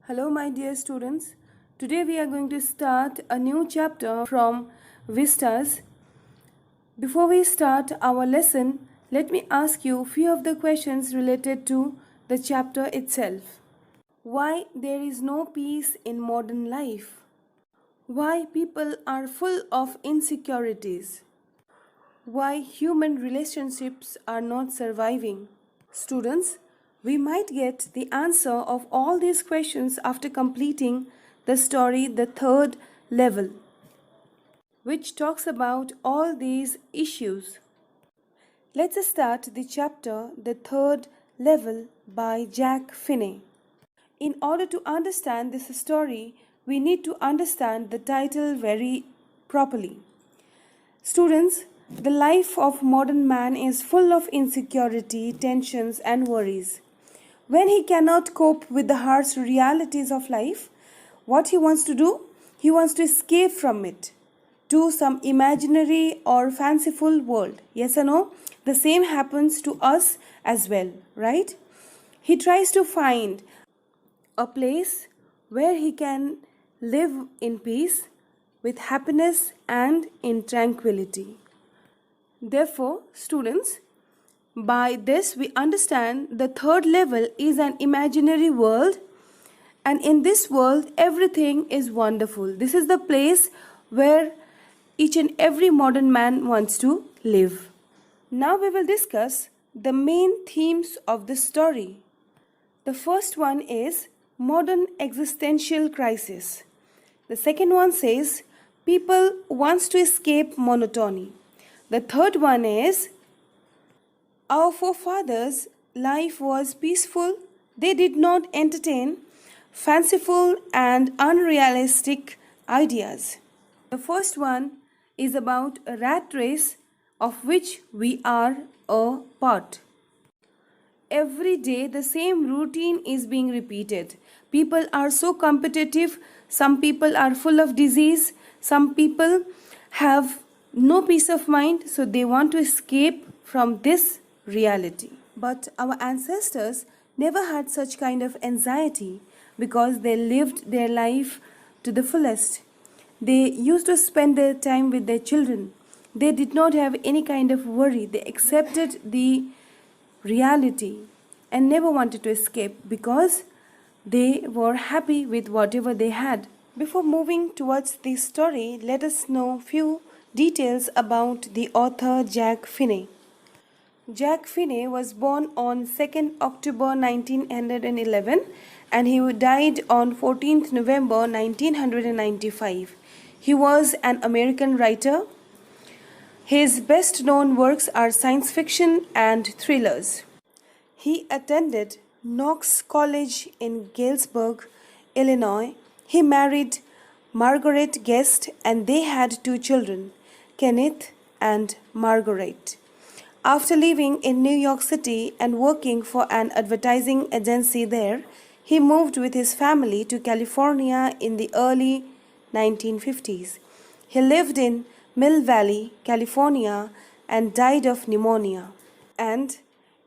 Hello, my dear students. Today we are going to start a new chapter from Vistas. Before we start our lesson, let me ask you a few of the questions related to the chapter itself. Why there is no peace in modern life? Why people are full of insecurities? Why human relationships are not surviving? Students, we might get the answer of all these questions after completing the story The Third Level, which talks about all these issues. Let's start the chapter The Third Level by Jack Finney. In order to understand this story, we need to understand the title very properly. Students, the life of modern man is full of insecurity, tensions, and worries. When he cannot cope with the harsh realities of life, what he wants to do? He wants to escape from it to some imaginary or fanciful world. Yes or no? The same happens to us as well, right? He tries to find a place where he can live in peace, with happiness, and in tranquility. Therefore, students, by this we understand the third level is an imaginary world, and in this world everything is wonderful. This is the place where each and every modern man wants to live. Now we will discuss the main themes of the story. The first one is modern existential crisis. The second one says people wants to escape monotony. The third one is our forefathers' life was peaceful. They did not entertain fanciful and unrealistic ideas. The first one is about a rat race of which we are a part. Every day the same routine is being repeated. People are so competitive. Some people are full of disease. Some people have no peace of mind, so they want to escape from this reality. But our ancestors never had such kind of anxiety because they lived their life to the fullest. They used to spend their time with their children. They did not have any kind of worry. They accepted the reality and never wanted to escape because they were happy with whatever they had. Before moving towards the story, let us know few details about the author Jack Finney. Jack Finney was born on 2nd October 1911 and he died on 14th November 1995. He was an American writer. His best known works are science fiction and thrillers. He attended Knox College in Galesburg, Illinois. He married Margaret Guest and they had two children, Kenneth and Margaret. After living in New York City and working for an advertising agency there, he moved with his family to California in the early 1950s. He lived in Mill Valley, California and died of pneumonia and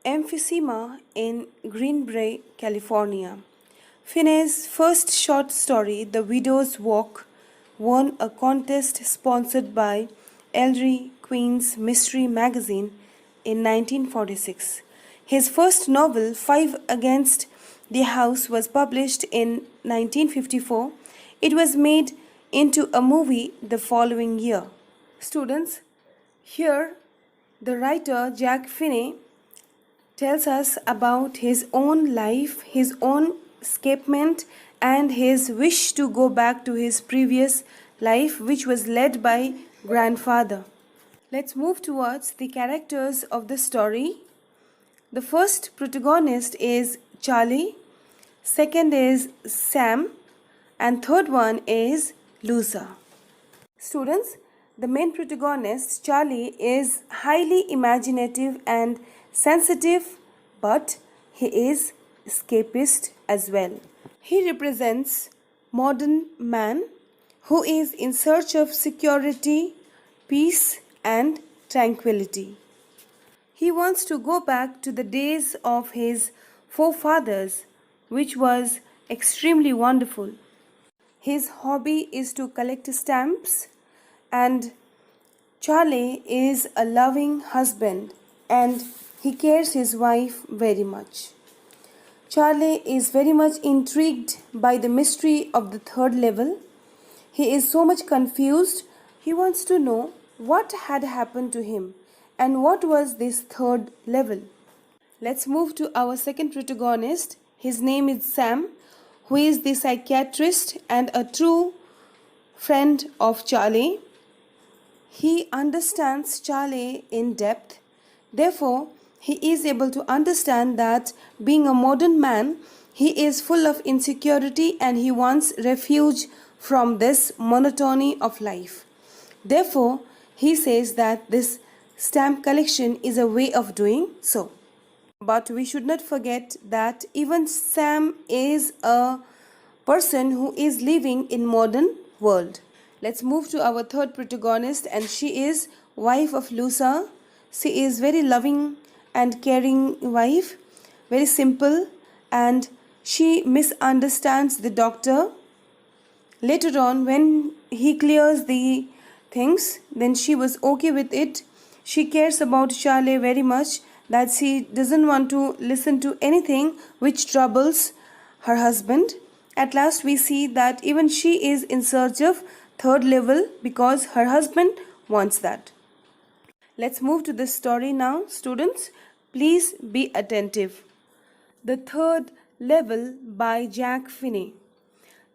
emphysema in Greenbrae, California. Finney's first short story, The Widow's Walk, won a contest sponsored by Ellery Queen's Mystery Magazine in 1946. His first novel, Five Against the House, was published in 1954. It was made into a movie the following year. Students, here the writer Jack Finney tells us about his own life, his own escapement, and his wish to go back to his previous life, which was led by grandfather. Let's move towards the characters of the story. The first protagonist is Charlie, second is Sam, and third one is Lusa. Students, the main protagonist, Charlie, is highly imaginative and sensitive, but he is escapist as well. He represents modern man who is in search of security, peace, and tranquility. He wants to go back to the days of his forefathers, which was extremely wonderful. His hobby is to collect stamps, and Charlie is a loving husband and he cares his wife very much. Charlie is very much intrigued by the mystery of the third level. He is so much confused. He wants to know what had happened to him and what was this third level. Let's move to our second protagonist. His name is Sam, who is the psychiatrist and a true friend of Charlie. He understands Charlie in depth. Therefore, he is able to understand that being a modern man, he is full of insecurity and he wants refuge from this monotony of life. Therefore, he says that this stamp collection is a way of doing so. But we should not forget that even Sam is a person who is living in modern world. Let's move to our third protagonist, and she is wife of Lusa. She is very loving and caring wife, very simple, and she misunderstands the doctor. Later on, when he clears the things, then she was okay with it. She cares about Charlie very much, that she doesn't want to listen to anything which troubles her husband. At last we see that even she is in search of third level because her husband wants that. Let's move to this story now. Students, please be attentive. The Third Level by Jack Finney.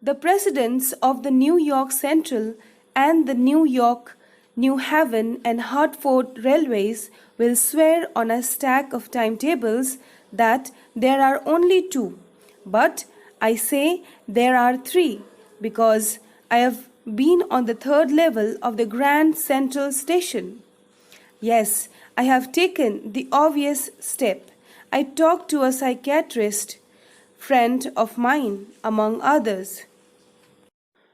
The presidents of the New York Central and the New York, New Haven and Hartford railways will swear on a stack of timetables that there are only two. But I say there are three because I have been on the third level of the Grand Central Station. Yes, I have taken the obvious step. I talked to a psychiatrist friend of mine, among others.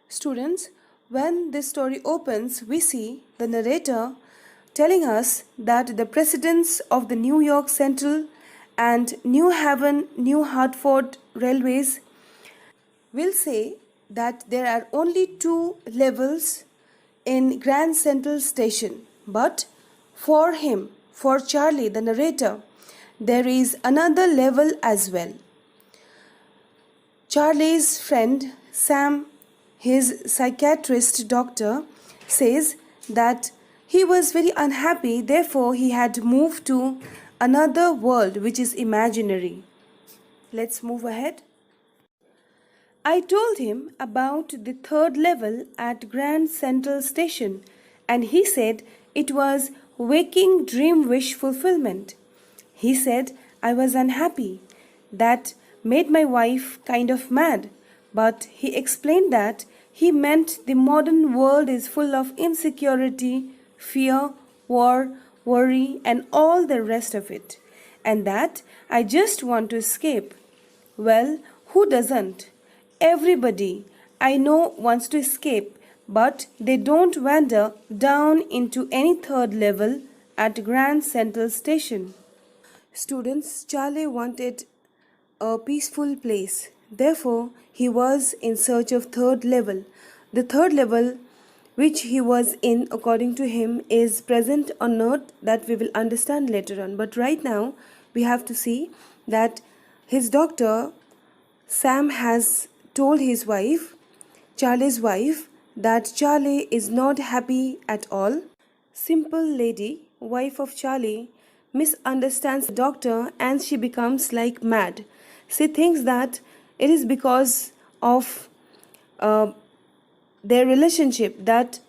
Students, when this story opens, we see the narrator telling us that the presidents of the New York Central and New Haven, New Hartford railways will say that there are only two levels in Grand Central Station. But for him, for Charlie, the narrator, there is another level as well. Charlie's friend Sam, his psychiatrist doctor, says that he was very unhappy, therefore he had moved to another world which is imaginary. Let's move ahead. I told him about the third level at Grand Central Station, and he said it was waking dream wish fulfillment. He said I was unhappy. That made my wife kind of mad, but he explained that he meant the modern world is full of insecurity, fear, war, worry, and all the rest of it, and that I just want to escape. Well, who doesn't? Everybody I know wants to escape, but they don't wander down into any third level at Grand Central Station. Students, Charlie wanted a peaceful place. Therefore, he was in search of third level. The third level which he was in, according to him, is present on earth, that we will understand later on. But right now, we have to see that his doctor, Sam, has told his wife, Charlie's wife, that Charlie is not happy at all. Simple lady, wife of Charlie, misunderstands the doctor and she becomes like mad. She thinks that it is because of their relationship that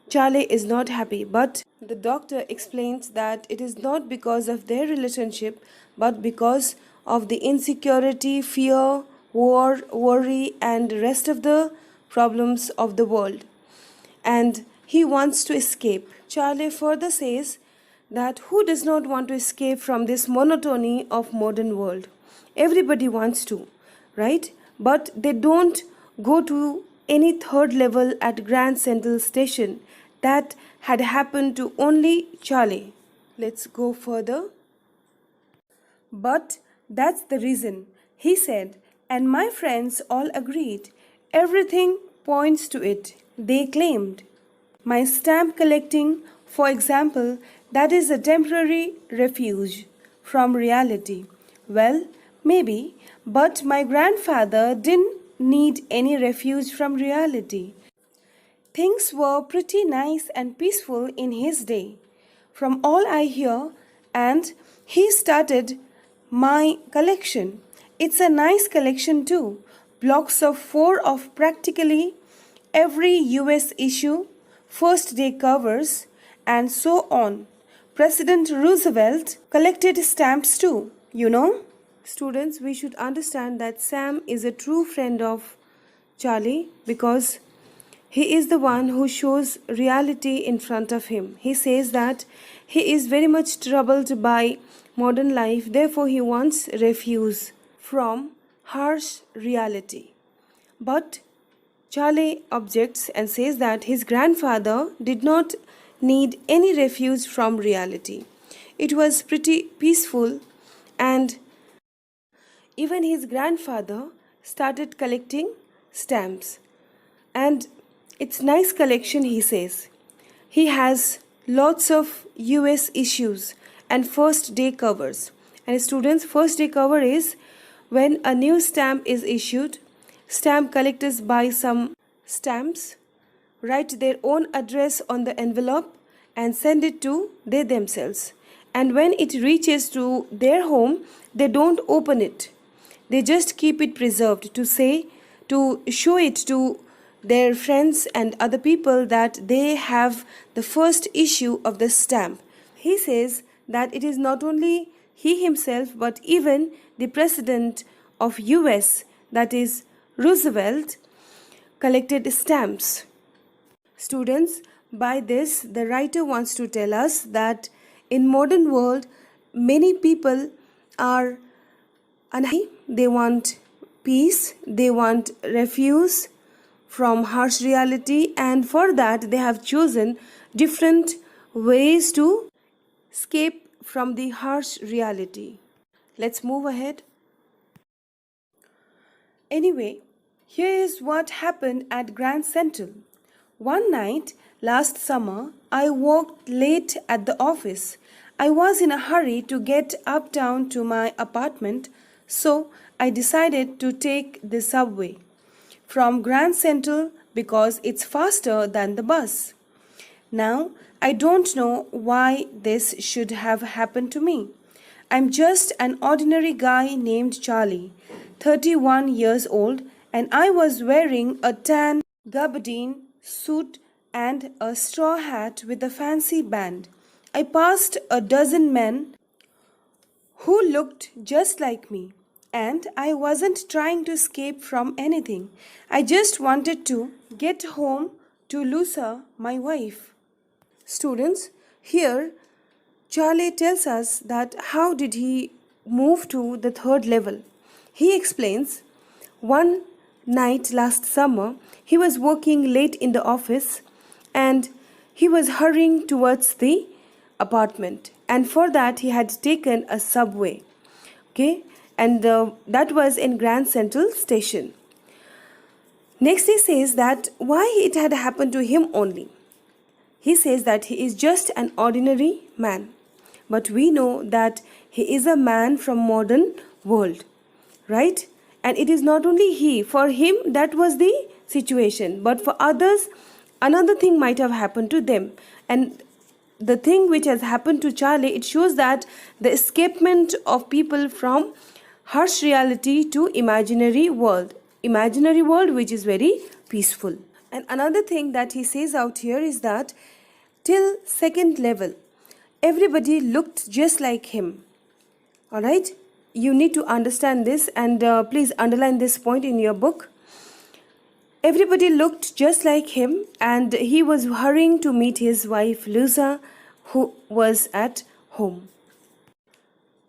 Charlie is not happy. But the doctor explains that it is not because of their relationship, but because of the insecurity, fear, war, worry, and rest of the problems of the world. And he wants to escape. Charlie further says that who does not want to escape from this monotony of modern world? Everybody wants to, right? But they don't go to any third level at Grand Central Station. That had happened to only Charlie. Let's go further. But that's the reason. He said, And my friends all agreed. Everything points to it, they claimed. My stamp collecting, for example, that is a temporary refuge from reality. Well, maybe, but my grandfather didn't need any refuge from reality. Things were pretty nice and peaceful in his day, from all I hear, and he started my collection. It's a nice collection too. Blocks of four of practically every US issue, first day covers, and so on. President Roosevelt collected stamps too, you know. Students, we should understand that Sam is a true friend of Charlie because he is the one who shows reality in front of him. He says that he is very much troubled by modern life, therefore, he wants refuge from harsh reality. But Charlie objects and says that his grandfather did not need any refuge from reality. It was pretty peaceful, and even his grandfather started collecting stamps. And it's nice collection, he says. He has lots of US issues and first day covers. And students, first day cover is when a new stamp is issued. Stamp collectors buy some stamps, write their own address on the envelope and send it to they themselves. And when it reaches to their home, they don't open it. They just keep it preserved to show it to their friends and other people that they have the first issue of the stamp. He says that it is not only he himself but even the president of US, that is Roosevelt, collected stamps. Students, by this the writer wants to tell us that in modern world many people are unhappy. They want peace, they want refuge from harsh reality, and for that they have chosen different ways to escape from the harsh reality. Let's move ahead. Anyway, here is what happened at Grand Central. One night last summer, I worked late at the office. I was in a hurry to get uptown to my apartment, so I decided to take the subway from Grand Central because it's faster than the bus. Now, I don't know why this should have happened to me. I'm just an ordinary guy named Charlie, 31 years old, and I was wearing a tan gabardine suit and a straw hat with a fancy band. I passed a dozen men who looked just like me, and I wasn't trying to escape from anything. I just wanted to get home to Lusa, my wife. Students, here Charlie tells us that how did he move to the third level. He explains, one night last summer, he was working late in the office and he was hurrying towards the apartment, and for that he had taken a subway. Okay, and that was in Grand Central Station. Next he says that why it had happened to him only. He says that he is just an ordinary man, but we know that he is a man from modern world, right? And it is not only he, for him that was the situation, but for others another thing might have happened to them. And the thing which has happened to Charlie, it shows that the escapement of people from harsh reality to imaginary world which is very peaceful. And another thing that he says out here is that till second level everybody looked just like him. All right, you need to understand this, and please underline this point in your book. Everybody looked just like him, and he was hurrying to meet his wife Lusa, who was at home.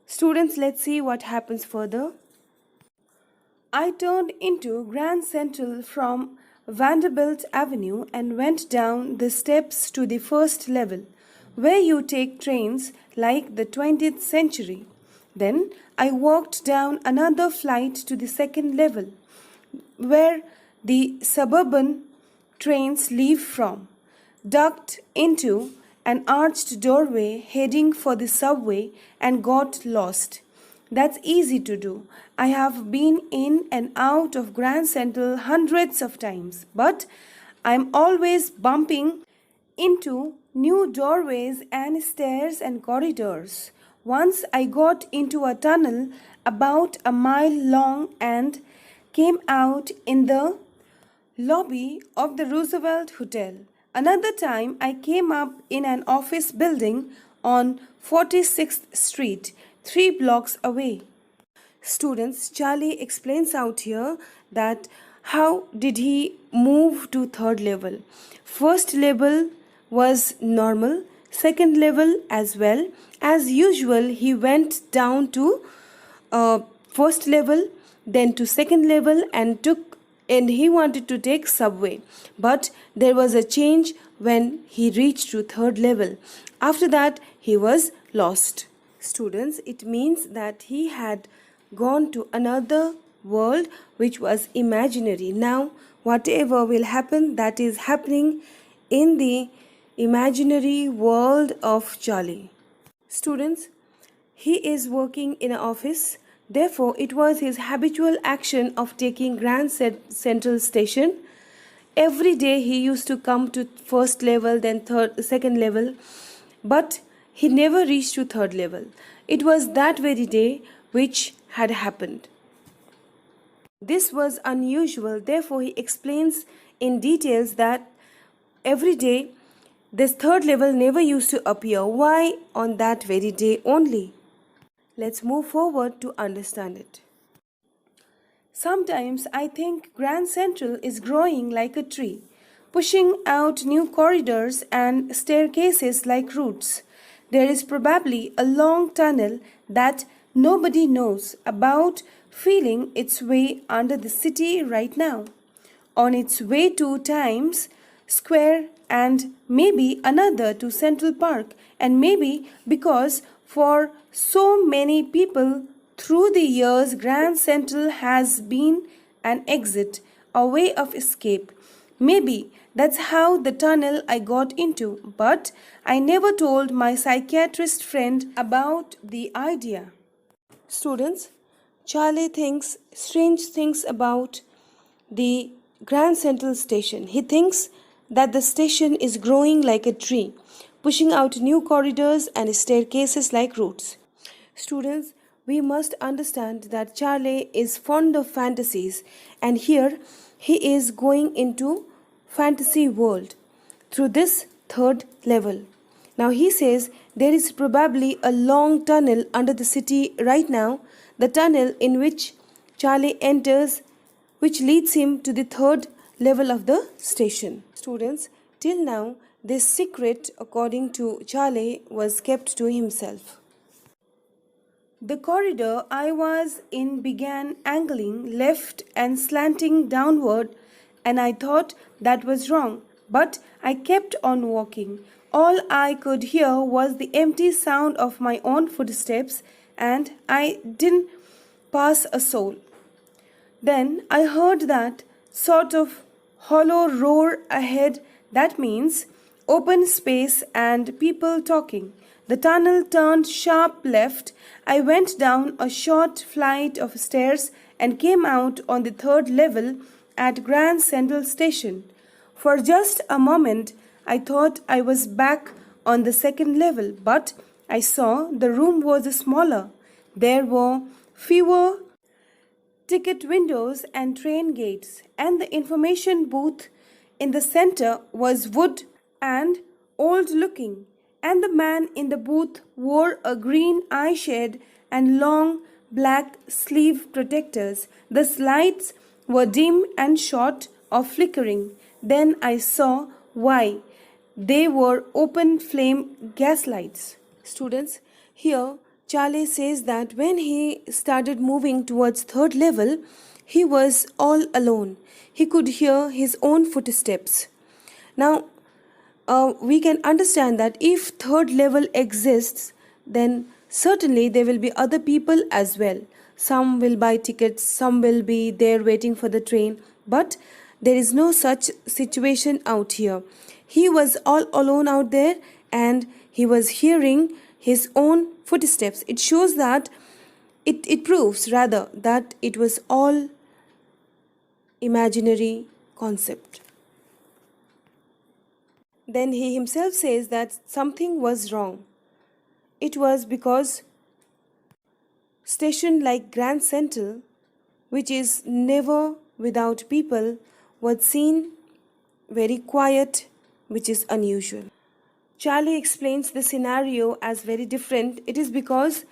Students, let's see what happens further. I turned into Grand Central from Vanderbilt Avenue and went down the steps to the first level, where you take trains like the 20th century. Then I walked down another flight to the second level, where the suburban trains leave from, ducked into an arched doorway heading for the subway, and got lost. That's easy to do. I have been in and out of Grand Central hundreds of times, but I'm always bumping into new doorways and stairs and corridors. Once I got into a tunnel about a mile long and came out in the lobby of the Roosevelt Hotel. Another time I came up in an office building on 46th Street, 3 blocks away. Students, Charlie explains out here that how did he move to third level. First level was normal, second level as well. As usual, he went down to first level, then to second level, and he wanted to take subway, but there was a change when he reached to third level. After that, he was lost. Students, it means that he had gone to another world which was imaginary. Now whatever will happen, that is happening in the imaginary world of Charlie. Students, he is working in an office. Therefore, it was his habitual action of taking Grand Central Station. Every day he used to come to first level, then second level, but he never reached to third level. It was that very day which had happened. This was unusual. Therefore, he explains in details that every day this third level never used to appear. Why on that very day only? Let's move forward to understand it. Sometimes I think Grand Central is growing like a tree, pushing out new corridors and staircases like roots. There is probably a long tunnel that nobody knows about, feeling its way under the city right now, on its way to Times Square, and maybe another to Central Park, and maybe because for so many people through the years, Grand Central has been an exit, a way of escape. Maybe that's how the tunnel I got into, but I never told my psychiatrist friend about the idea. Students, Charlie thinks strange things about the Grand Central Station. He thinks that the station is growing like a tree, pushing out new corridors and staircases like roots. Students, we must understand that Charlie is fond of fantasies, and here he is going into fantasy world through this third level. Now he says there is probably a long tunnel under the city right now, the tunnel in which Charlie enters, which leads him to the third level of the station. Students, till now this secret, according to Charlie, was kept to himself. The corridor I was in began angling left and slanting downward, and I thought that was wrong, but I kept on walking. All I could hear was the empty sound of my own footsteps, and I didn't pass a soul. Then I heard that sort of hollow roar ahead. That means open space and people talking. The tunnel turned sharp left. I went down a short flight of stairs and came out on the third level at Grand Central Station. For just a moment, I thought I was back on the second level, but I saw the room was smaller. There were fewer ticket windows and train gates, and the information booth in the center was wood and old looking, and the man in the booth wore a green eye shade and long black sleeve protectors. The lights were dim and short of flickering. Then I saw why. They were open flame gaslights. Students, here Charlie says that when he started moving towards third level, he was all alone. He could hear his own footsteps. Now, we can understand that if third level exists, then Certainly, there will be other people as well. Some will buy tickets, some will be there waiting for the train, but there is no such situation out here. He was all alone out there and he was hearing his own footsteps. It shows that it proves rather that it was all imaginary concept. Then he himself says that something was wrong. It was because station like Grand Central, which is never without people, was seen very quiet, which is unusual. Charlie explains the scenario as very different. It is because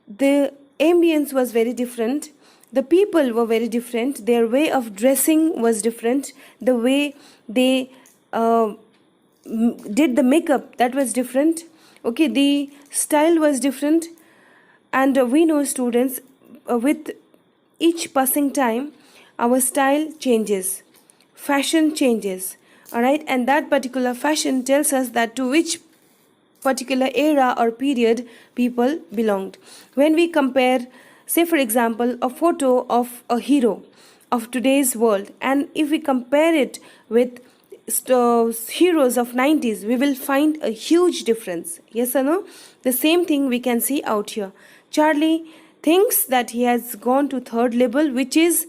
the ambience was very different, the people were very different, their way of dressing was different, the way they did the makeup, that was different. Okay, the style was different, and we know, students, with each passing time our style changes, fashion changes, all right, and that particular fashion tells us that to which particular era or period people belonged. When we compare, say for example, a photo of a hero of today's world, and if we compare it with heroes of 90s, we will find a huge difference. Yes or no? The same thing we can see out here. Charlie thinks that he has gone to third level, which is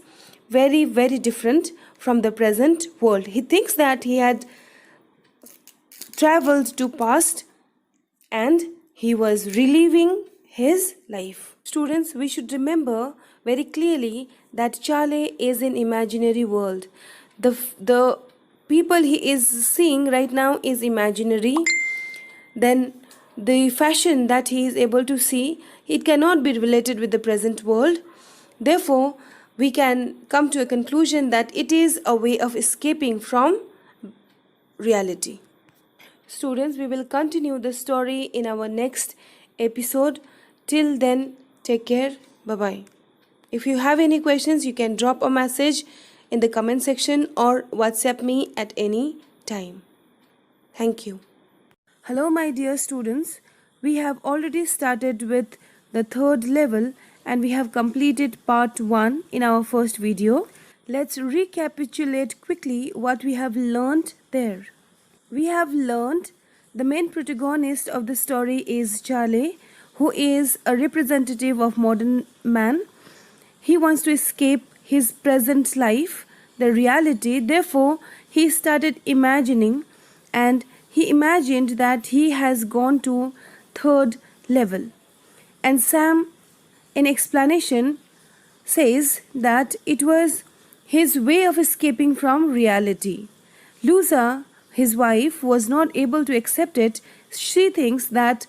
very, very different from the present world. He thinks that he had traveled to past and he was reliving his life. Students, we should remember very clearly that Charlie is in imaginary world. The people he is seeing right now is imaginary. Then the fashion that he is able to see, it cannot be related with the present world. Therefore, we can come to a conclusion that it is a way of escaping from reality. Students, we will continue the story in our next episode. Till then, take care. Bye-bye. If you have any questions, you can drop a message in the comment section or WhatsApp me at any time. Thank you. Hello, my dear students. We have already started with the third level and we have completed part 1 in our first video. Let's recapitulate quickly what we have learned there. We have learned the main protagonist of the story is Charlie, who is a representative of modern man. He wants to escape his present life, the reality. Therefore, he started imagining, and he imagined that he has gone to third level. And Sam, in explanation, says that it was his way of escaping from reality. Lusa, his wife, was not able to accept it. She thinks that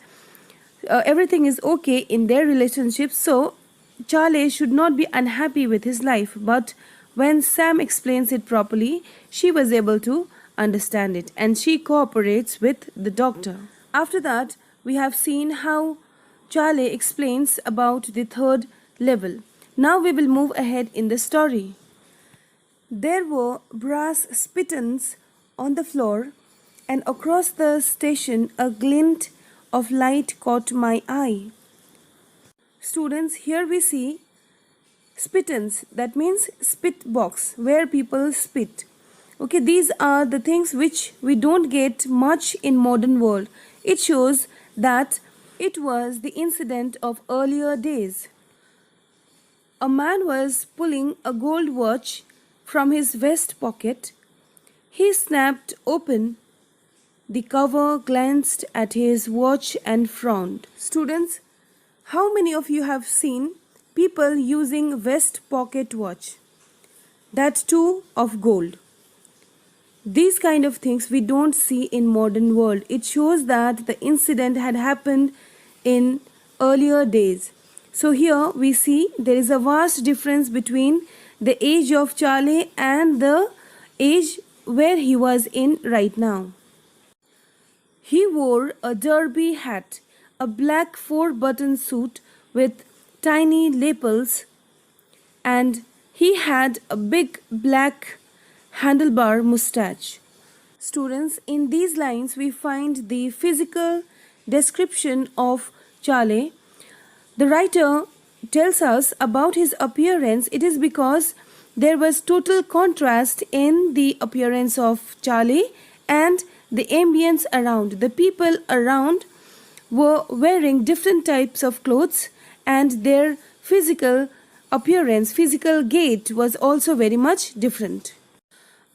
everything is okay in their relationship, so Charlie should not be unhappy with his life. But when Sam explains it properly, she was able to understand it and she cooperates with the doctor. After that, we have seen how Charlie explains about the third level. Now we will move ahead in the story. There were brass spittoons on the floor, and across the station a glint of light caught my eye. Students, here we see spittoons, that means spit box, where people spit. Okay, these are the things which we don't get much in modern world. It shows that it was the incident of earlier days. A man was pulling a gold watch from his vest pocket. He snapped open the cover, glanced at his watch and frowned. Students, how many of you have seen people using vest pocket watch? That too of gold. These kind of things we don't see in modern world. It shows that the incident had happened in earlier days. So here we see there is a vast difference between the age of Charlie and the age where he was in right now. He wore a derby hat, a black 4-button suit with tiny lapels, and he had a big black handlebar mustache. Students, in these lines we find the physical description of Charlie. The writer tells us about his appearance. It is because there was total contrast in the appearance of Charlie and the ambience around. The people around were wearing different types of clothes, and their physical appearance, physical gait was also very much different.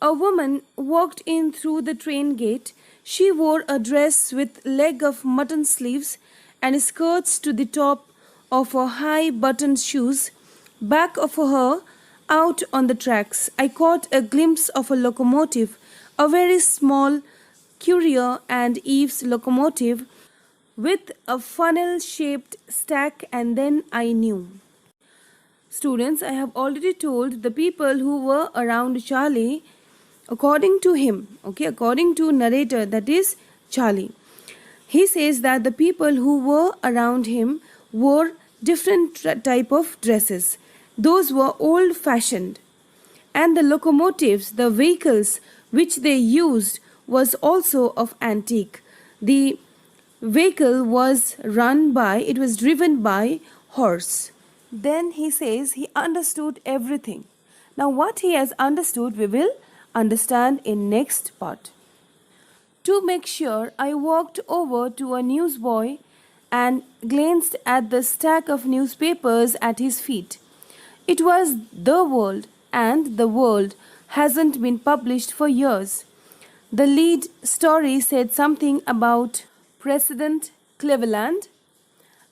A woman walked in through the train gate. She wore a dress with leg of mutton sleeves and skirts to the top of her high buttoned shoes. Back of her, out on the tracks, I caught a glimpse of a locomotive, a very small Currier and Eves locomotive with a funnel shaped stack, and then I knew. Students, I have already told the people who were around Charlie, according to him, according to narrator, that is Charlie. He says that the people who were around him wore different type of dresses. Those were old fashioned. And the locomotives, the vehicles which they used, was also of antique. The vehicle was driven by horse. Then he says he understood everything. Now what he has understood we will understand in next part. To make sure, I walked over to a newsboy and glanced at the stack of newspapers at his feet. It was The World, and The World hasn't been published for years. The lead story said something about President Cleveland.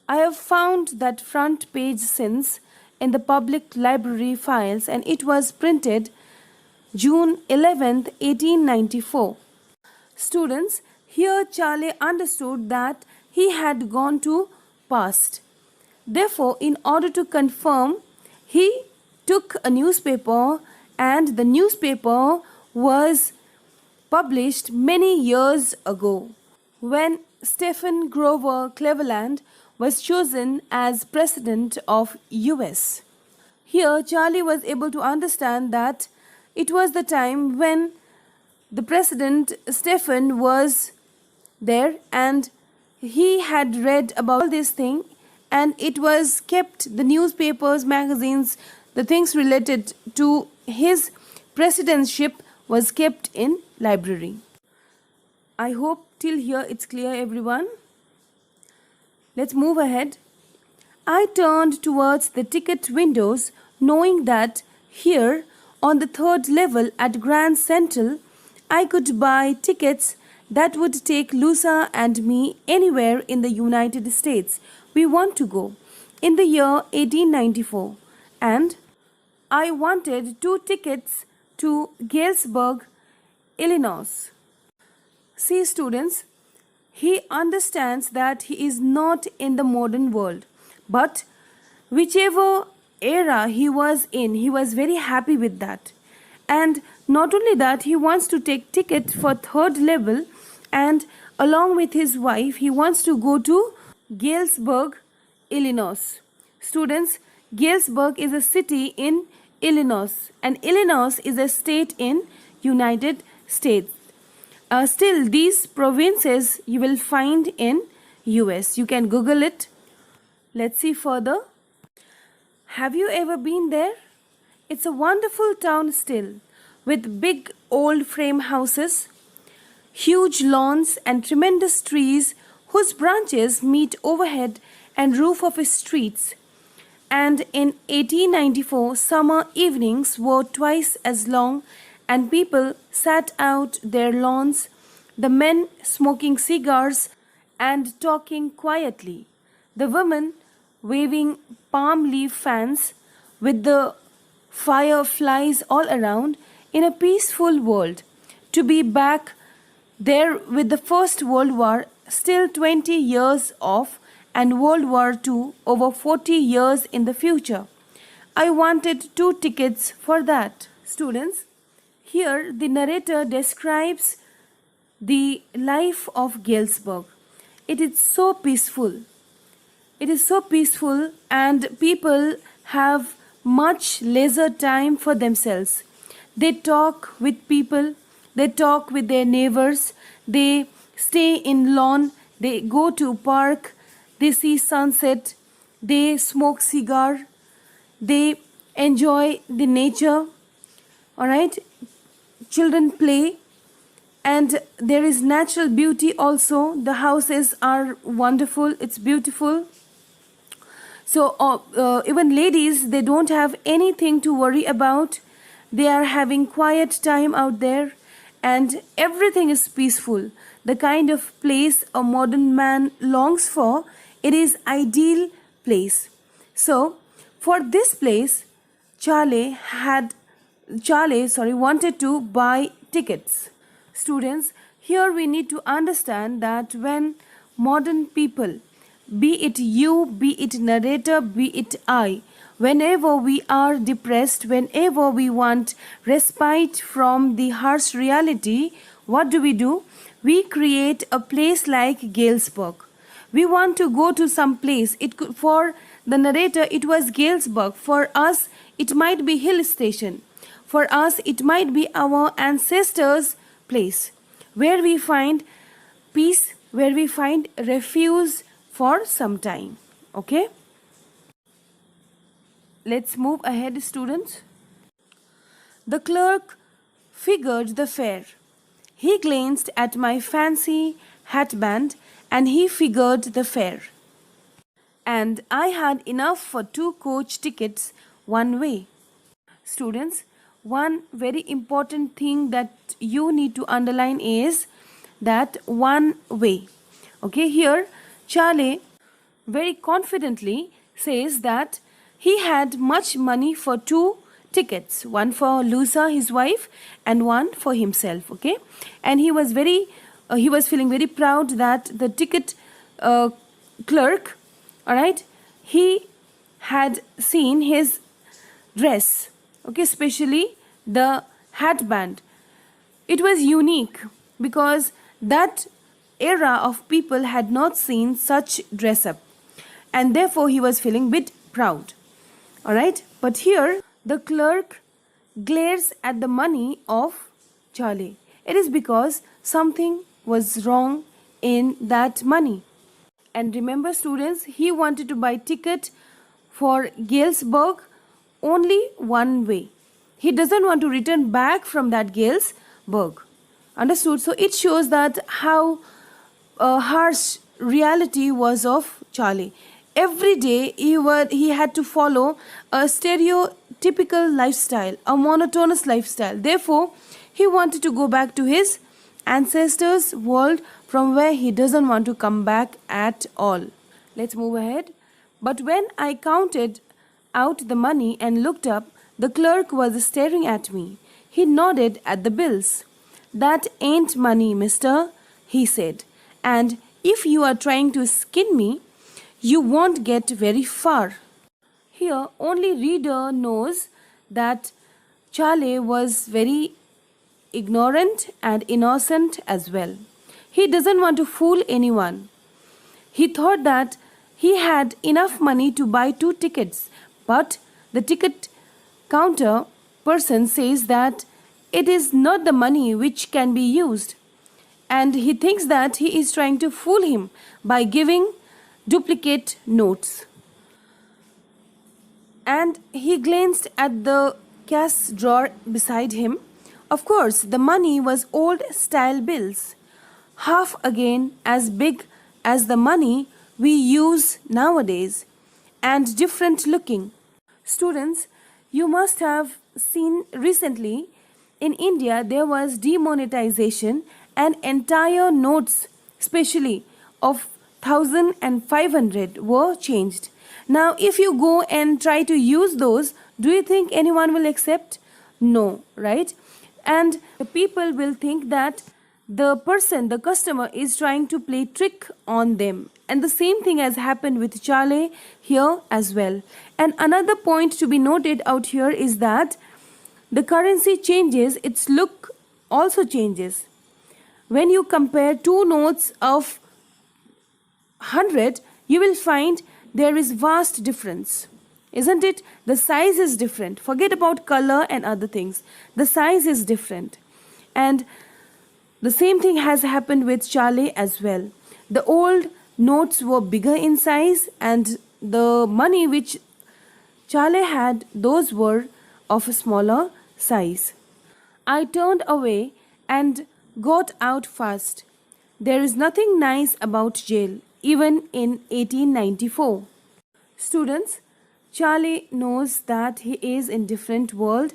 I have found that front page since in the public library files, and it was printed June 11th, 1894. Students, here Charlie understood that he had gone to past. Therefore, in order to confirm, he took a newspaper, and the newspaper was published many years ago when Stephen Grover Cleveland was chosen as president of US. Here Charlie was able to understand that it was the time when the president Stephen was there, and he had read about this thing, and it was kept, the newspapers, magazines, the things related to his presidentship was kept in library. I hope till here it's clear, everyone. Let's move ahead. I turned towards the ticket windows, knowing that here on the third level at Grand Central I could buy tickets that would take Lusa and me anywhere in the United States we want to go in the year 1894, and I wanted 2 tickets to Galesburg, Illinois. See students, he understands that he is not in the modern world, but whichever era he was in, he was very happy with that. And not only that, he wants to take ticket for third level, and along with his wife he wants to go to Galesburg, Illinois. Students, Galesburg is a city in Illinois, and Illinois is a state in United States. Still, these provinces you will find in US. You can Google it. Let's see further. Have you ever been there? It's a wonderful town still, with big old frame houses, huge lawns, and tremendous trees whose branches meet overhead and roof of its streets. And in 1894, summer evenings were twice as long, and people sat out their lawns, the men smoking cigars and talking quietly, the women waving palm leaf fans with the fireflies all around, in a peaceful world. To be back there with the First World War still 20 years off, and World War II over 40 years in the future. I wanted 2 tickets for that. Students, here the narrator describes the life of Galesburg. It is so peaceful. It is so peaceful, and people have much leisure time for themselves. They talk with people, they talk with their neighbors, they stay in lawn, they go to park, they see sunset, they smoke cigar, they enjoy the nature, all right? Children play, and there is natural beauty also. The houses are wonderful, it's beautiful. So even ladies, they don't have anything to worry about. They are having quiet time out there, and everything is peaceful. The kind of place a modern man longs for, it is ideal place. So for this place, Charlie wanted to buy tickets. Students, here we need to understand that when modern people, be it you, be it narrator, be it I, whenever we are depressed, whenever we want respite from the harsh reality, what do? We create a place like Galesburg. We want to go to some place. For the narrator, it was Galesburg. For us, it might be hill station. For us, it might be our ancestors' place, where we find peace, where we find refuge for some time. Okay? Let's move ahead, students. The clerk figured the fare. He glanced at my fancy hatband and he figured the fare. And I had enough for 2 coach tickets one way. Students, one very important thing that you need to underline is that one way. Okay, here Charlie very confidently says that he had much money for 2 tickets, one for Lusa, his wife, and one for himself. Okay, and he was feeling very proud that the ticket clerk, all right, he had seen his dress, okay, especially the hatband. It was unique because that era of people had not seen such dress up, and therefore he was feeling bit proud. All right, but here the clerk glares at the money of Charlie. It is because something was wrong in that money. And remember, students, he wanted to buy ticket for Galesburg only one way. He doesn't want to return back from that Galesburg. Understood? So it shows that how harsh reality was of Charlie. Every day he had to follow a stereotypical lifestyle, a monotonous lifestyle. Therefore, he wanted to go back to his ancestors' world from where he doesn't want to come back at all. Let's move ahead. But when I counted out the money and looked up, the clerk was staring at me. He nodded at the bills. "That ain't money, mister," he said. "And if you are trying to skin me, you won't get very far." Here, only reader knows that Charlie was very ignorant and innocent as well. He doesn't want to fool anyone. He thought that he had enough money to buy 2 tickets, but the ticket counter person says that it is not the money which can be used, and he thinks that he is trying to fool him by giving duplicate notes. And he glanced at the cash drawer beside him. Of course, the money was old style bills, half again as big as the money we use nowadays, and different looking. Students, you must have seen recently in India there was demonetization, and entire notes, especially of 1000 and 500, were changed. Now, if you go and try to use those, do you think anyone will accept? No, right? And the people will think that the person, the customer, is trying to play trick on them. And the same thing has happened with Charlie here as well. And another point to be noted out here is that the currency changes, its look also changes. When you compare 2 notes of 100, you will find there is vast difference. Isn't it? The size is different. Forget about color and other things. The size is different. And the same thing has happened with Charlie as well. The old notes were bigger in size and the money which Charlie had, those were of a smaller size. I turned away and got out fast. There is nothing nice about jail, even in 1894. Students, Charlie knows that he is in different world,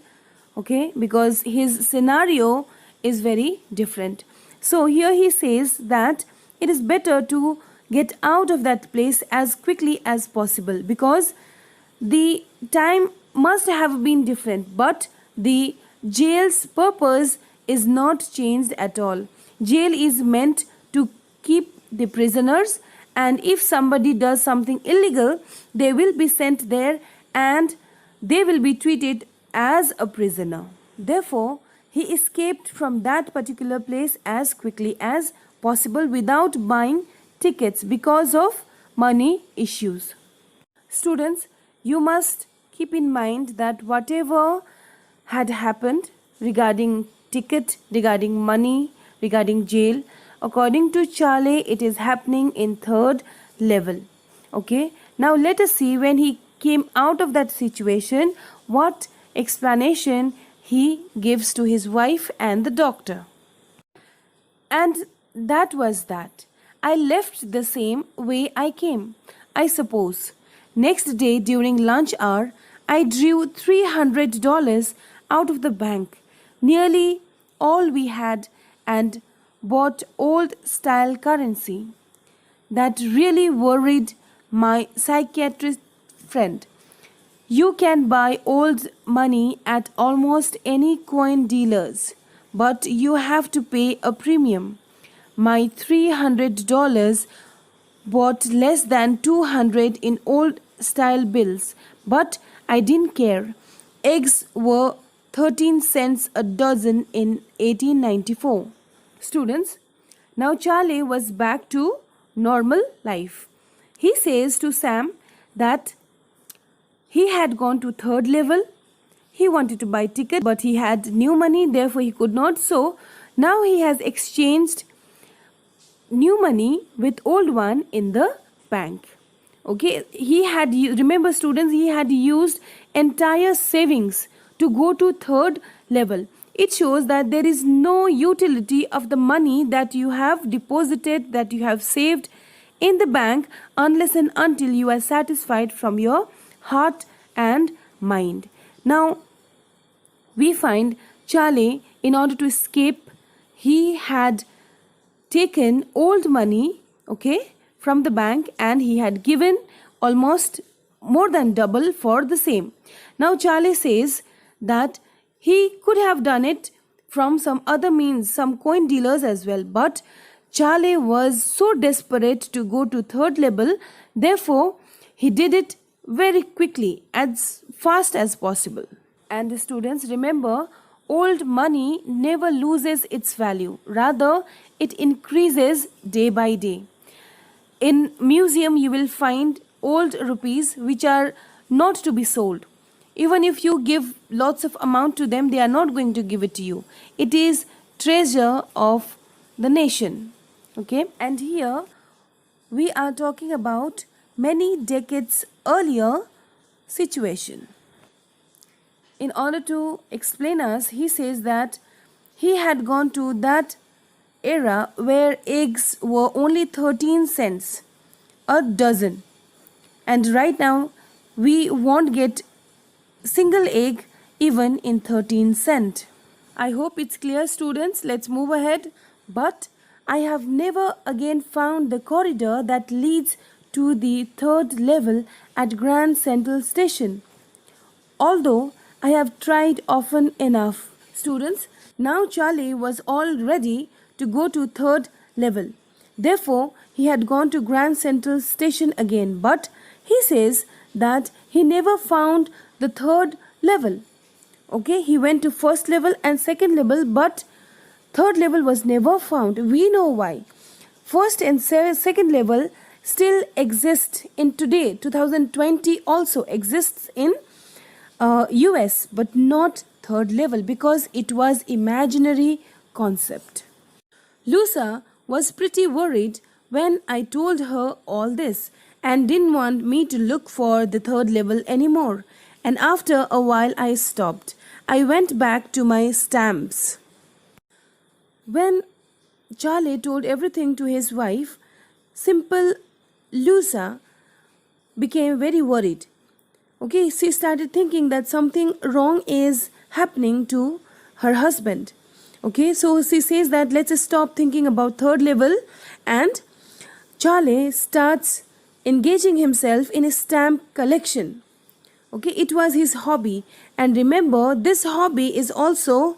okay, because his scenario is very different. So here he says that it is better to get out of that place as quickly as possible, because the time must have been different, but the jail's purpose is not changed at all. Jail is meant to keep the prisoners, and if somebody does something illegal, they will be sent there and they will be treated as a prisoner. Therefore, he escaped from that particular place as quickly as possible without buying tickets because of money issues. Students, you must keep in mind that whatever had happened regarding ticket, regarding money, regarding jail, according to Charlie, it is happening in third level. Okay, now let us see when he came out of that situation, what explanation he gives to his wife and the doctor. And that was that. I left the same way I came, I suppose. Next day during lunch hour, I drew $300 out of the bank, nearly all we had, and bought old style currency. That really worried my psychiatrist friend. You can buy old money at almost any coin dealers, but you have to pay a premium. My $300 bought less than 200 in old style bills, but I didn't care. Eggs were 13 cents a dozen in 1894. Students, now Charlie was back to normal life. He says to Sam that he had gone to third level. He wanted to buy ticket, but he had new money, therefore he could not. So now he has exchanged new money with old one in the bank. Okay, he had, remember students, he had used entire savings to go to third level. It shows that there is no utility of the money that you have deposited, that you have saved in the bank, unless and until you are satisfied from your heart and mind. Now, we find Charlie, in order to escape, he had taken old money, okay, from the bank, and he had given almost more than double for the same. Now Charlie says that he could have done it from some other means, some coin dealers as well, but Charlie was so desperate to go to third level, therefore he did it very quickly, as fast as possible. And the students, remember, old money never loses its value, rather it increases day by day. In museum you will find old rupees which are not to be sold. Even if you give lots of amount to them, they are not going to give it to you. It is treasure of the nation. Okay, and here we are talking about many decades earlier situation. In order to explain us, he says that he had gone to that era where eggs were only 13 cents a dozen, and right now we won't get single egg even in 13 cent. I hope it's clear, students. Let's move ahead. But I have never again found the corridor that leads to the third level at Grand Central Station, although I have tried often enough. Students, now Charlie was all ready to go to third level. Therefore, he had gone to Grand Central Station again, but he says that he never found the third level. Okay, he went to first level and second level, but third level was never found. We know why. First and second level still exist in today. 2020 also exists in US, but not third level, because it was imaginary concept. Lusa was pretty worried when I told her all this, and didn't want me to look for the third level anymore. And after a while, I stopped. I went back to my stamps. When Charlie told everything to his wife, simple Lusa became very worried. Okay, she started thinking that something wrong is happening to her husband. Okay, so she says that let's stop thinking about third level, and Charlie starts engaging himself in a stamp collection. Okay, it was his hobby, and remember, this hobby is also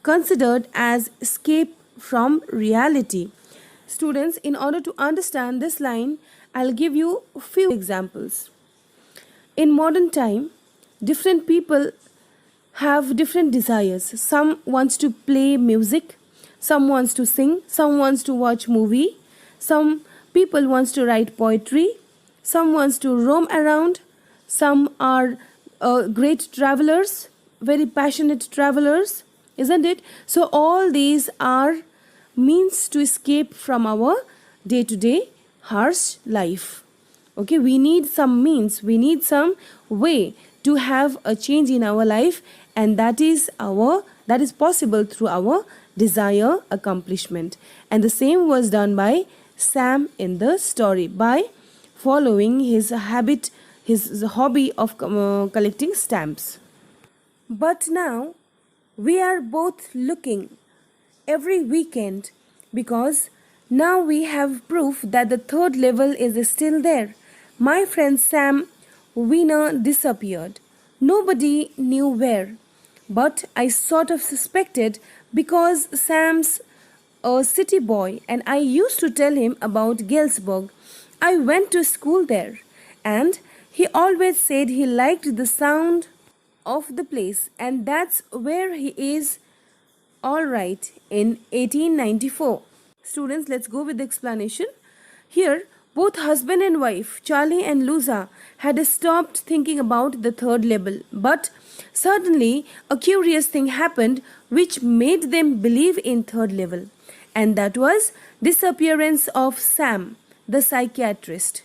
considered as escape from reality. Students, in order to understand this line, I'll give you a few examples. In modern time, different people have different desires. Some wants to play music, some wants to sing, some wants to watch movie, some people wants to write poetry, some wants to roam around, some are great travelers, very passionate travelers, isn't it? So all these are means to escape from our day to day harsh life. Okay, we need some means, we need some way to have a change in our life, and that is possible through our desire accomplishment. And the same was done by Sam in the story by following his habit, his hobby of collecting stamps. But now we are both looking every weekend, because now we have proof that the third level is still there. My friend Sam Wiener disappeared. Nobody knew where, but I sort of suspected because Sam's a city boy and I used to tell him about Galesburg. I went to school there, and he always said he liked the sound of the place, and that's where he is all right in 1894. Students, let's go with the explanation. Here, both husband and wife, Charlie and Lusa, had stopped thinking about the third level. But suddenly, a curious thing happened which made them believe in third level. And that was disappearance of Sam, the psychiatrist.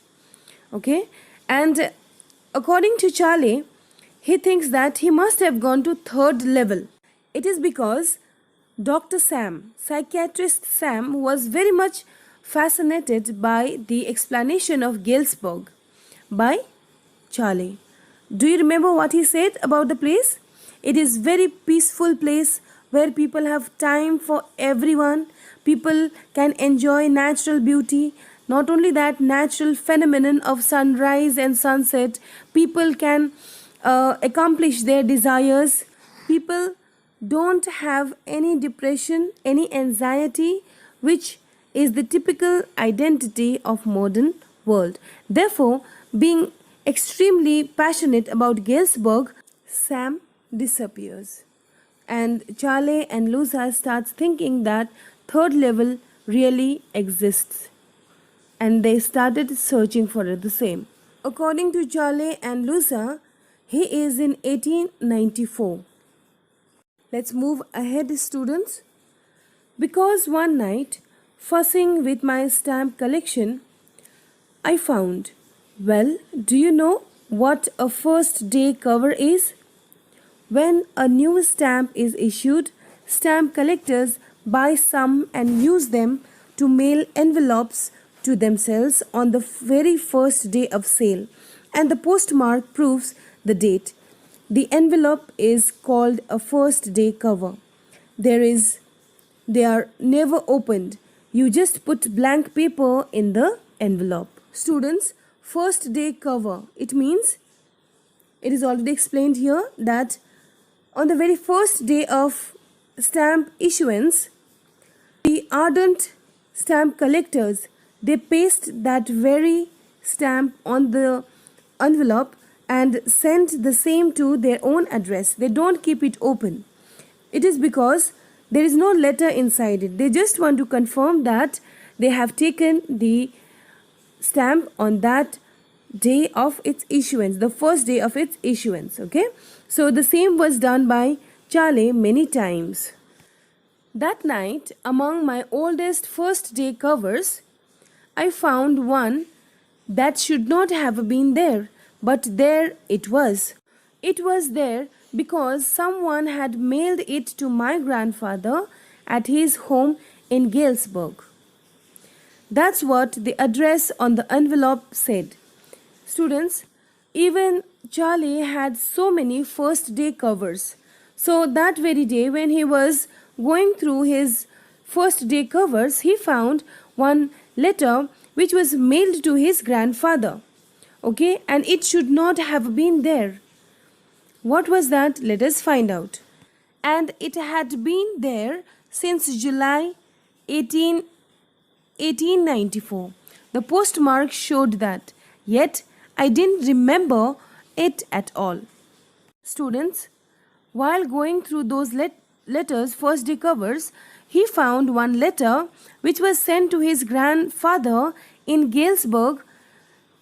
Okay? And according to Charlie, he thinks that he must have gone to third level. It is because Dr. Sam, psychiatrist Sam, was very much fascinated by the explanation of Galesburg by Charlie. Do you remember what he said about the place? It is very peaceful place where people have time for everyone. People can enjoy natural beauty. Not only that, natural phenomenon of sunrise and sunset. People can accomplish their desires. People don't have any depression, any anxiety, which is the typical identity of modern world. Therefore, being extremely passionate about Galesburg, Sam disappears. And Charlie and Lusa starts thinking that third level really exists. And they started searching for it the same. According to Charlie and Lusa, he is in 1894. Let's move ahead, students. Because one night, fussing with my stamp collection, I found, well, do you know what a first day cover is? When a new stamp is issued, stamp collectors buy some and use them to mail envelopes to themselves on the very first day of sale, and the postmark proves the date. The envelope is called a first day cover. They are never opened. You just put blank paper in the envelope. Students, first day cover. It means, it is already explained here, that on the very first day of stamp issuance, the ardent stamp collectors, they paste that very stamp on the envelope and send the same to their own address. They don't keep it open. It is because there is no letter inside it. They just want to confirm that they have taken the stamp on that day of its issuance, the first day of its issuance. Okay, so the same was done by Charlie many times. That night, among my oldest first day covers, I found one That should not have been there, but there it was. It was there because someone had mailed it to my grandfather at his home in Galesburg. That's what the address on the envelope said. Students, even Charlie had so many first day covers. So that very day, when he was going through his first day covers, he found one letter which was mailed to his grandfather. Okay, and it should not have been there. What was that? Let us find out. And it had been there since July 1894. The postmark showed that, yet I didn't remember it at all. Students, while going through those letters, first day covers, he found one letter which was sent to his grandfather in Galesburg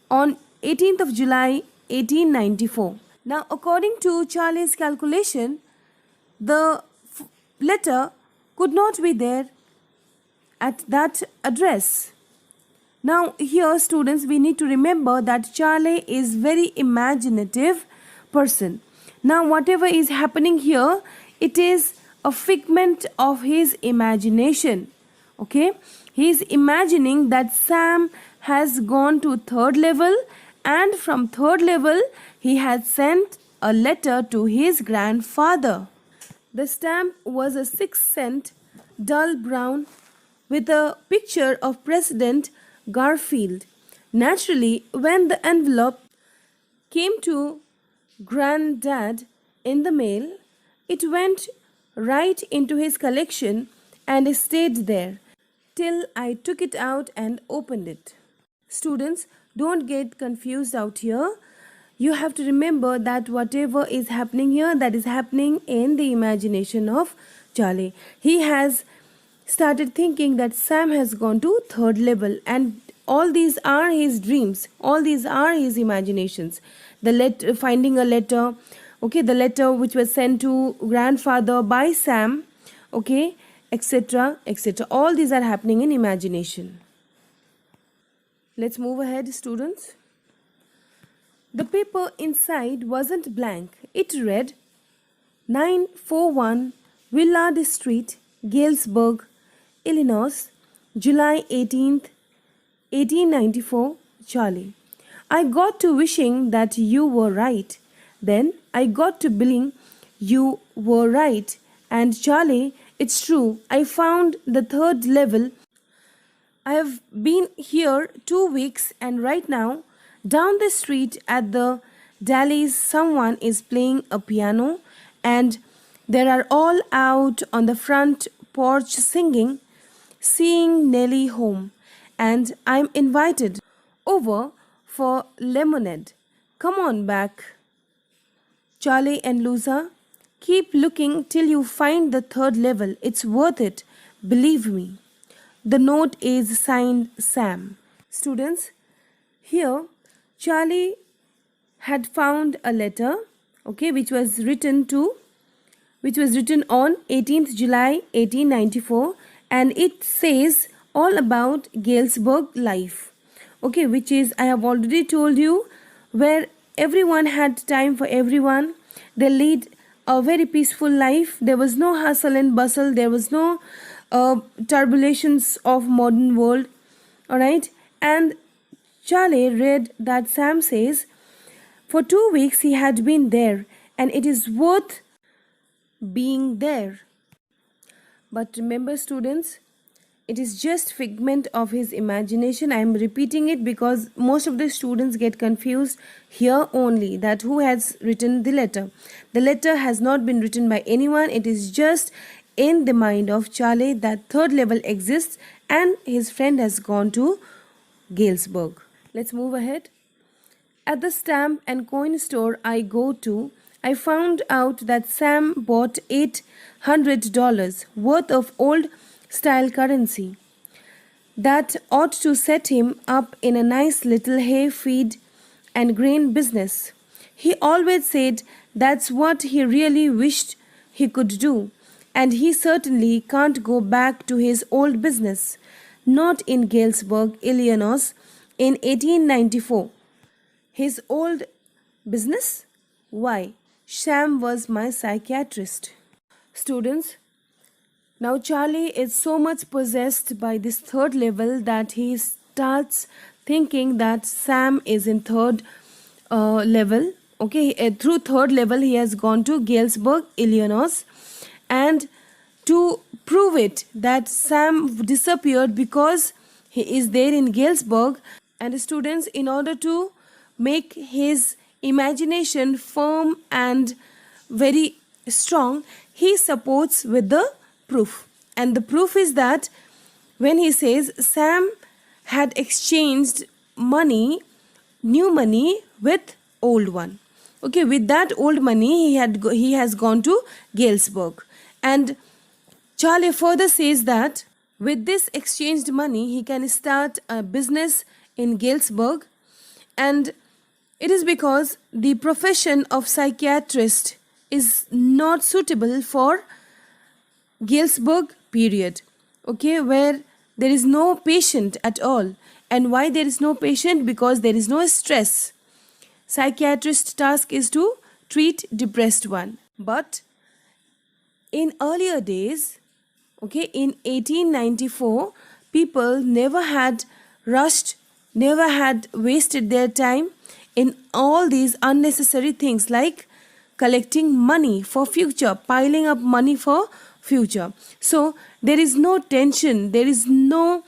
on 18th of July 1894. Now, according to Charlie's calculation, the letter could not be there at that address. Now, here, students, we need to remember that Charlie is very imaginative person. Now, whatever is happening here, it is a figment of his imagination. Okay, he is imagining that Sam has gone to third level, and from third level he had sent a letter to his grandfather. The stamp was a 6-cent dull brown with a picture of President Garfield. Naturally, when the envelope came to Granddad in the mail, it went right into his collection and stayed there till I took it out and opened it. Students, don't get confused out here. You have to remember that whatever is happening here, that is happening in the imagination of Charlie. He has started thinking that Sam has gone to third level, and all these are his dreams, all these are his imaginations. The finding a letter, okay, the letter which was sent to grandfather by Sam, okay, etc., etc. All these are happening in imagination. Let's move ahead, students. The paper inside wasn't blank. It read 941 Willard Street, Galesburg, Illinois, July 18th, 1894, Charlie. I got to wishing that you were right. Then I got to believing you were right. And Charlie, it's true, I found the third level. I have been here 2 weeks, and right now, down the street at the Dalles, someone is playing a piano, and they are all out on the front porch singing, "Seeing Nellie Home," and I'm invited over for lemonade. Come on back. Charlie and Luza, keep looking till you find the third level. It's worth it. Believe me. The note is signed Sam. Students, here Charlie had found a letter, okay, which was written on 18th July 1894, and it says all about Galesburg life, okay, which is, I have already told you, where everyone had time for everyone. They lead a very peaceful life. There was no hustle and bustle. There was no turbulations of modern world. All right, and Charlie read that Sam says for 2 weeks he had been there, and it is worth being there. But remember, students, it is just figment of his imagination. I am repeating it because most of the students get confused here only, that who has written the letter. The letter has not been written by anyone. It is just in the mind of Charlie that third level exists and his friend has gone to Galesburg. Let's move ahead. At the stamp and coin store I go to, I found out that Sam bought $800 worth of old style currency. That ought to set him up in a nice little hay feed and grain business. He always said that's what he really wished he could do, and he certainly can't go back to his old business. Not in Galesburg, Illinois, in 1894. His old business? Why? Sam was my psychiatrist. Students, now Charlie is so much possessed by this third level that he starts thinking that Sam is in third level. Okay, through third level he has gone to Galesburg, Illinois, and to prove it that Sam disappeared because he is there in Galesburg. And students, in order to make his imagination firm and very strong, he supports with the proof. And the proof is that when he says Sam had exchanged money, new money, with old one. Okay, with that old money he has gone to Galesburg. And Charlie further says that with this exchanged money he can start a business in Galesburg, and it is because the profession of psychiatrist is not suitable for Galesburg period, okay, where there is no patient at all. And why there is no patient? Because there is no stress. Psychiatrist's task is to treat depressed one. But in earlier days, okay, in 1894, people never had rushed, never had wasted their time in all these unnecessary things like collecting money for future, piling up money for future. So there is no tension, there is no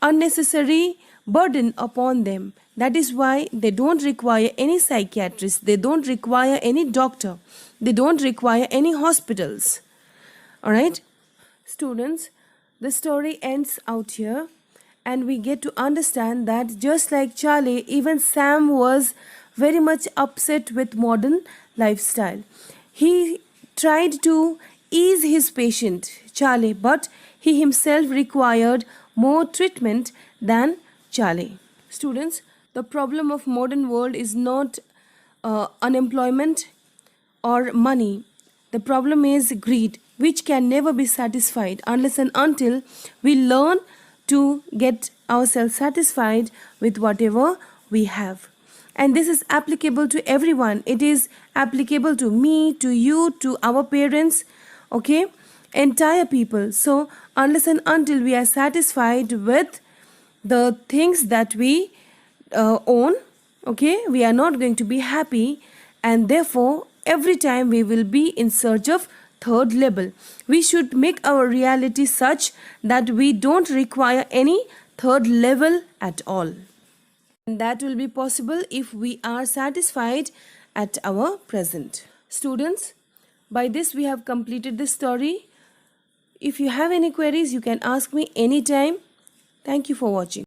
unnecessary burden upon them. That is why they don't require any psychiatrist, they don't require any doctor, they don't require any hospitals. Alright, students, the story ends out here, and we get to understand that just like Charlie, even Sam was very much upset with modern lifestyle. He tried to ease his patient, Charlie, but he himself required more treatment than Charlie. Students, the problem of modern world is not unemployment or money. The problem is greed, which can never be satisfied unless and until we learn to get ourselves satisfied with whatever we have. And this is applicable to everyone. It is applicable to me, to you, to our parents, okay, entire people. So unless and until we are satisfied with the things that we own, okay, we are not going to be happy, and therefore every time we will be in search of third level. We should make our reality such that we don't require any third level at all. And that will be possible if we are satisfied at our present. Students, by this we have completed this story. If you have any queries, you can ask me anytime. Thank you for watching.